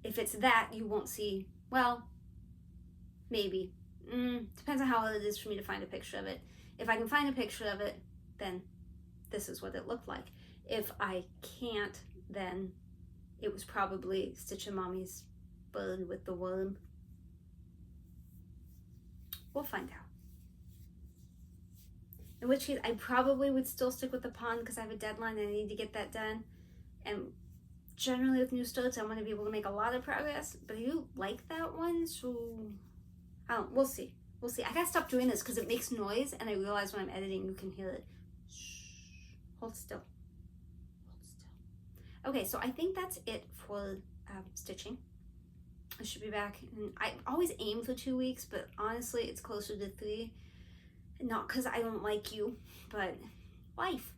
Speaker 1: if it's that, you won't see, well, maybe. Depends on how hard it is for me to find a picture of it. If I can find a picture of it, then this is what it looked like. If I can't, then it was probably Stitch and Mommy's bird with the worm. We'll find out. In which case, I probably would still stick with the pond because I have a deadline and I need to get that done. And generally with new starts, I want to be able to make a lot of progress. But I do like that one, so we'll see. We'll see. I gotta stop doing this because it makes noise, and I realize when I'm editing you can hear it. Shh. Hold still. Hold still. Okay, so I think that's it for stitching. I should be back. And I always aim for 2 weeks, but honestly, it's closer to 3. Not because I don't like you, but life.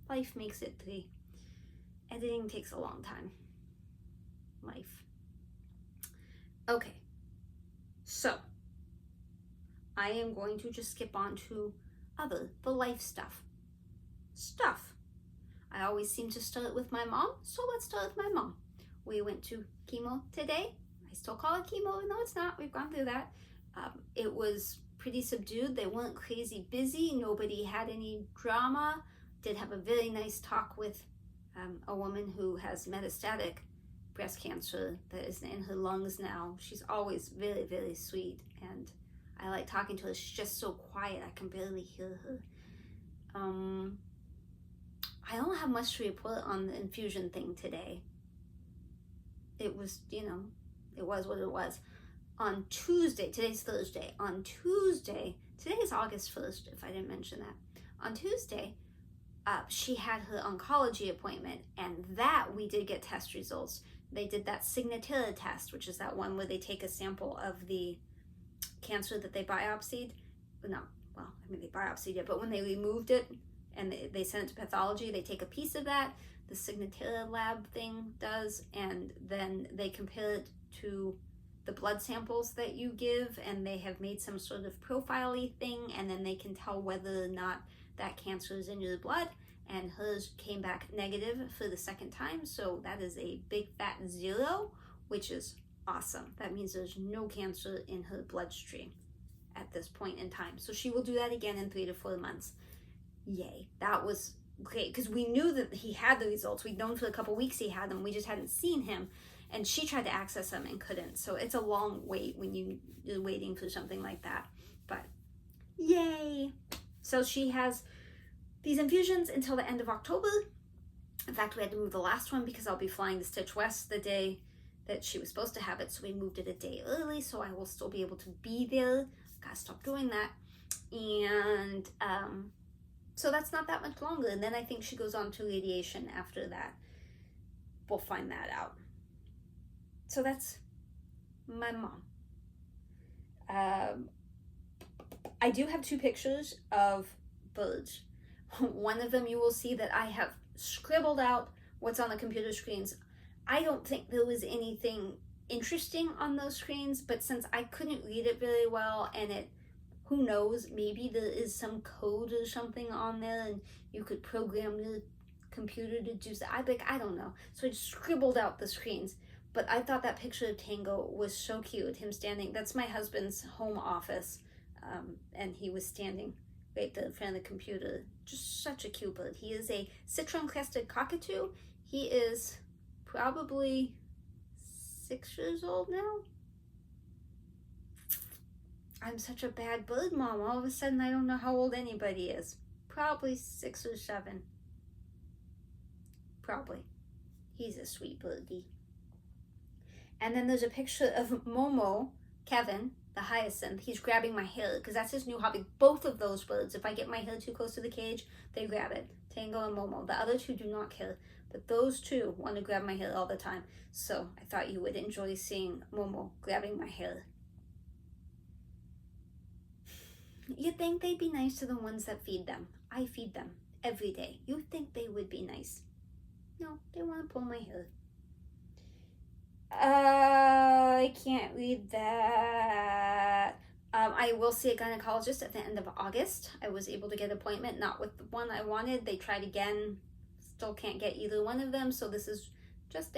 Speaker 1: Life makes it 3. Editing takes a long time. Life. Okay. So, I am going to just skip on to the life stuff. I always seem to start with my mom, so let's start with my mom. We went to chemo today. I still call it chemo, no it's not, we've gone through that. It was pretty subdued. They weren't crazy busy. Nobody had any drama. Did have a very nice talk with a woman who has metastatic breast cancer that is in her lungs now. She's always very, very sweet, and I like talking to her. She's just so quiet. I can barely hear her. I don't have much to report on the infusion thing today. It was, you know, it was what it was. On Tuesday, today's Thursday, on Tuesday, today is August 1st, if I didn't mention that. On Tuesday, she had her oncology appointment, and that we did get test results. They did that Signatera test, which is that one where they take a sample of the cancer that they biopsied. No, well, I mean, they biopsied it, but when they removed it and they sent it to pathology, they take a piece of that, the Signatera lab thing does, and then they compare it to the blood samples that you give, and they have made some sort of profile-y thing, and then they can tell whether or not that cancer is in your blood, and hers came back negative for the second time, so that is a big fat 0, which is awesome. That means there's no cancer in her bloodstream at this point in time. So she will do that again in 3 to 4 months. Yay, that was great, because we knew that he had the results. We'd known for a couple weeks he had them, we just hadn't seen him. And she tried to access them and couldn't. So it's a long wait when you're waiting for something like that. But yay! So she has these infusions until the end of October. In fact, we had to move the last one because I'll be flying to Stitch West the day that she was supposed to have it. So we moved it a day early, so I will still be able to be there. Gotta stop doing that. And so that's not that much longer. And then I think she goes on to radiation after that. We'll find that out. So that's my mom. I do have 2 pictures of birds. One of them you will see that I have scribbled out what's on the computer screens. I don't think there was anything interesting on those screens, but since I couldn't read it very well, and who knows, maybe there is some code or something on there and you could program the computer to do that. I don't know. So I just scribbled out the screens. But I thought that picture of Tango was so cute. Him standing, that's my husband's home office. And he was standing right there in front of the computer. Just such a cute bird. He is a citron-crested cockatoo. He is probably 6 years old now. I'm such a bad bird mom. All of a sudden, I don't know how old anybody is. Probably 6 or 7. Probably. He's a sweet birdie. And then there's a picture of Momo, Kevin, the hyacinth. He's grabbing my hair because that's his new hobby. Both of those birds, if I get my hair too close to the cage, they grab it. Tango and Momo. The other 2 do not care, but those 2 want to grab my hair all the time. So I thought you would enjoy seeing Momo grabbing my hair. You'd think they'd be nice to the ones that feed them. I feed them every day. You'd think they would be nice. No, they want to pull my hair. I can't read that. I will see a gynecologist at the end of August. I was able to get an appointment, not with the one I wanted. They tried again, still can't get either one of them. So this is just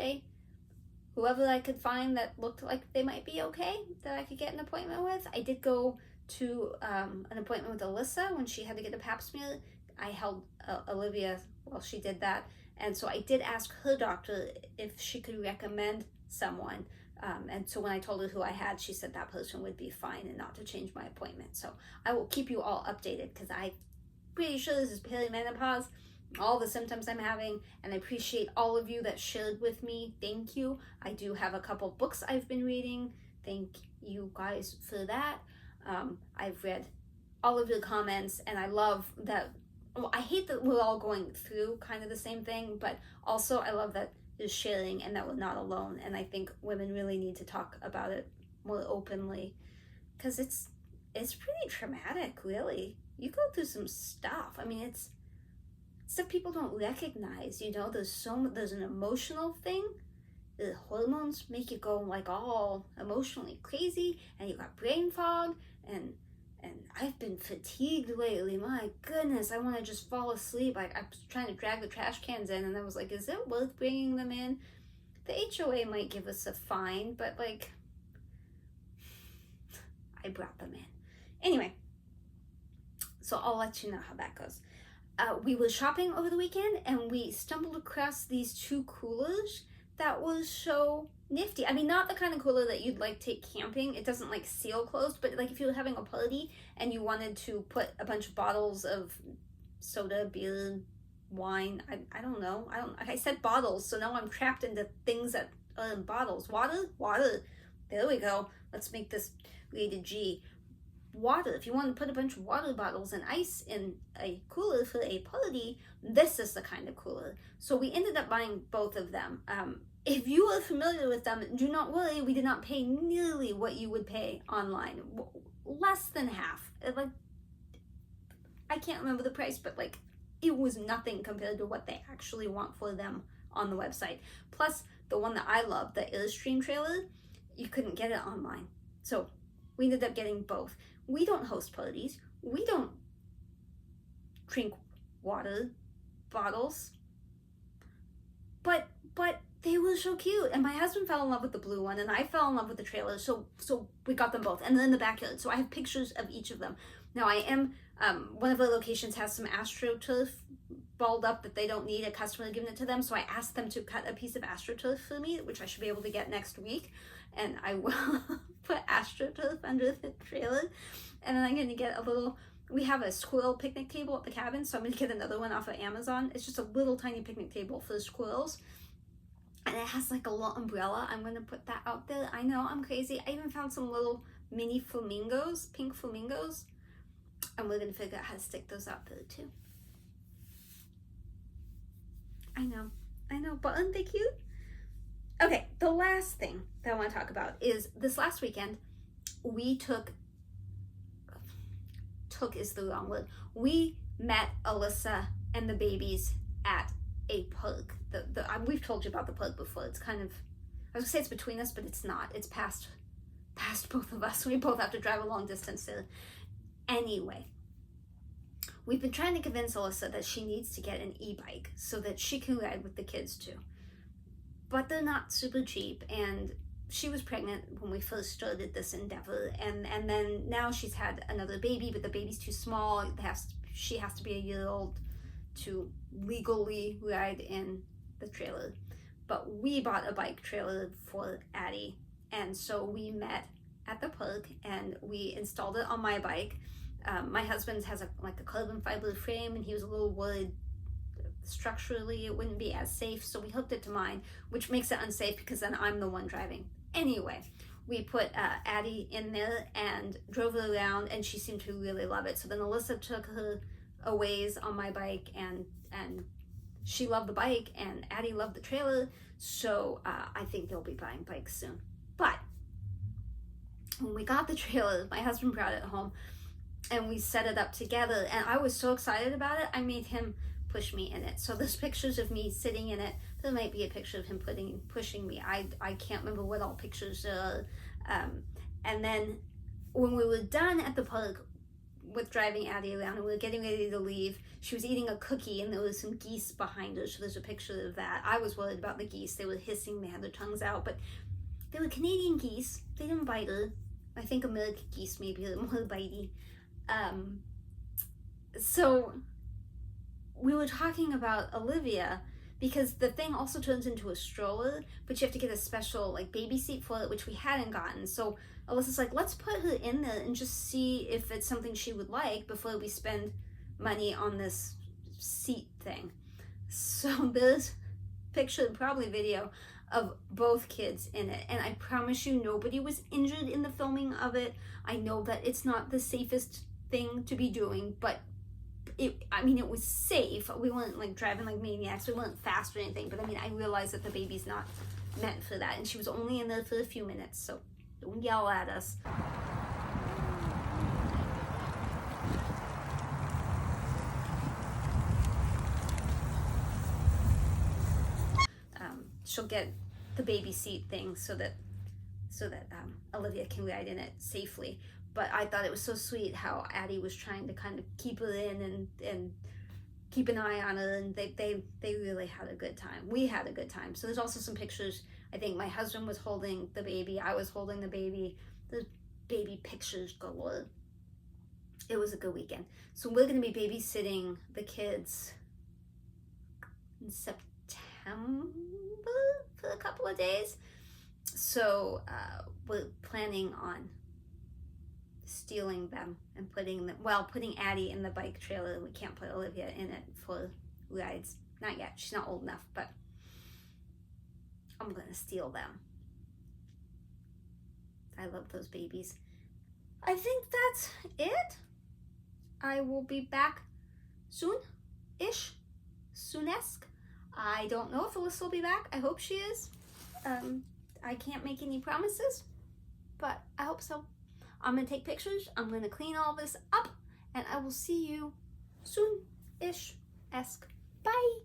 Speaker 1: whoever I could find that looked like they might be okay, that I could get an appointment with. I did go to an appointment with Alyssa when she had to get a pap smear. I held Olivia while she did that. And so I did ask her doctor if she could recommend someone, and so when I told her who I had, she said that person would be fine and not to change my appointment. So I will keep you all updated because I'm pretty sure this is perimenopause, all the symptoms I'm having, and I appreciate all of you that shared with me. Thank you. I do have a couple books I've been reading. Thank you guys for that. I've read all of your comments, and I love that. Well, I hate that we're all going through kind of the same thing, but also I love that you're sharing and that we're not alone. And I think women really need to talk about it more openly, because it's pretty traumatic, really. You go through some stuff. I mean, it's stuff people don't recognize, you know. There's an emotional thing. The hormones make you go like all emotionally crazy, and you got brain fog, and I've been fatigued lately. My goodness, I want to just fall asleep. I was trying to drag the trash cans in, and I was like, is it worth bringing them in? The HOA might give us a fine, but like, I brought them in. Anyway, so I'll let you know how that goes. We were shopping over the weekend, and we stumbled across these 2 coolers that was so nifty. I mean, not the kind of cooler that you'd like take camping. It doesn't like seal closed, but like if you were having a party and you wanted to put a bunch of bottles of soda, beer, wine, I don't know. I said bottles, so now I'm trapped into things that are in bottles. Water. There we go. Let's make this rated G. Water. If you want to put a bunch of water bottles and ice in a cooler for a party, this is the kind of cooler. So we ended up buying both of them. If you are familiar with them, do not worry, we did not pay nearly what you would pay online. Less than half. Like, I can't remember the price, but like, it was nothing compared to what they actually want for them on the website. Plus, the one that I love, the Airstream trailer, you couldn't get it online. So we ended up getting both. We don't host parties. We don't drink water bottles. But they were so cute. And my husband fell in love with the blue one, and I fell in love with the trailer. So we got them both. And they're in the backyard. So I have pictures of each of them. Now I am, one of the locations has some AstroTurf balled up that they don't need. A customer giving it to them. So I asked them to cut a piece of AstroTurf for me, which I should be able to get next week. And I will put AstroTurf under the trailer. And then I'm going to get a little, we have a squirrel picnic table at the cabin, so I'm going to get another one off of Amazon. It's just a little tiny picnic table for squirrels. And it has like a little umbrella. I'm going to put that out there. I know, I'm crazy. I even found some little mini flamingos, pink flamingos. And we're going to figure out how to stick those out there too. I know, but aren't they cute? Okay, the last thing that I want to talk about is this last weekend, we took is the wrong word. We met Alyssa and the babies at a park. We've told you about the park before. It's kind of, I was gonna say it's between us, but it's not. It's past both of us. We both have to drive a long distance there. Anyway, we've been trying to convince Alyssa that she needs to get an e-bike so that she can ride with the kids too. But they're not super cheap, and she was pregnant when we first started this endeavor, and then now she's had another baby, but the baby's too small. She has to be a year old to legally ride in the trailer. But we bought a bike trailer for Addie, and so we met at the park and we installed it on my bike. My husband's has a carbon fiber frame, and he was a little worried structurally it wouldn't be as safe, so we hooked it to mine, which makes it unsafe because then I'm the one driving. Anyway, we put Addie in there and drove her around, and she seemed to really love it. So then Alyssa took her a ways on my bike, and she loved the bike, and Addie loved the trailer. So I think they'll be buying bikes soon. But when we got the trailer, my husband brought it home, and we set it up together, and I was so excited about it, I made him push me in it. So there's pictures of me sitting in it. There might be a picture of him pushing me. I can't remember what all pictures are. And then when we were done at the park with driving Addie around and we were getting ready to leave, she was eating a cookie and there was some geese behind her. So there's a picture of that. I was worried about the geese. They were hissing, they had their tongues out, but they were Canadian geese. They didn't bite her. I think American geese maybe are more bitey. So we were talking about Olivia, because the thing also turns into a stroller, but you have to get a special like baby seat for it, which we hadn't gotten. So Alyssa's like, let's put her in there and just see if it's something she would like before we spend money on this seat thing. So there's picture, probably video, of both kids in it. And I promise you, nobody was injured in the filming of it. I know that it's not the safest thing to be doing, but I mean, it was safe. We weren't like driving like maniacs. We weren't fast or anything. But I mean, I realized that the baby's not meant for that. And she was only in there for a few minutes. So don't yell at us. She'll get the baby seat thing so that Olivia can ride in it safely. But I thought it was so sweet how Addie was trying to kind of keep her in and keep an eye on her, and they really had a good time. We had a good time. So there's also some pictures. I think my husband was holding the baby. I was holding the baby. There's baby pictures galore. It was a good weekend. So we're going to be babysitting the kids in September for a couple of days. So we're planning on stealing them and putting Addie in the bike trailer. We can't put Olivia in it for rides. Not yet. She's not old enough, but I'm gonna steal them. I love those babies. I think that's it. I will be back soon-ish, soon-esque. I don't know if Alyssa will be back. I hope she is. I can't make any promises, but I hope so. I'm gonna take pictures. I'm gonna clean all this up, and I will see you soon-ish-esque. Bye.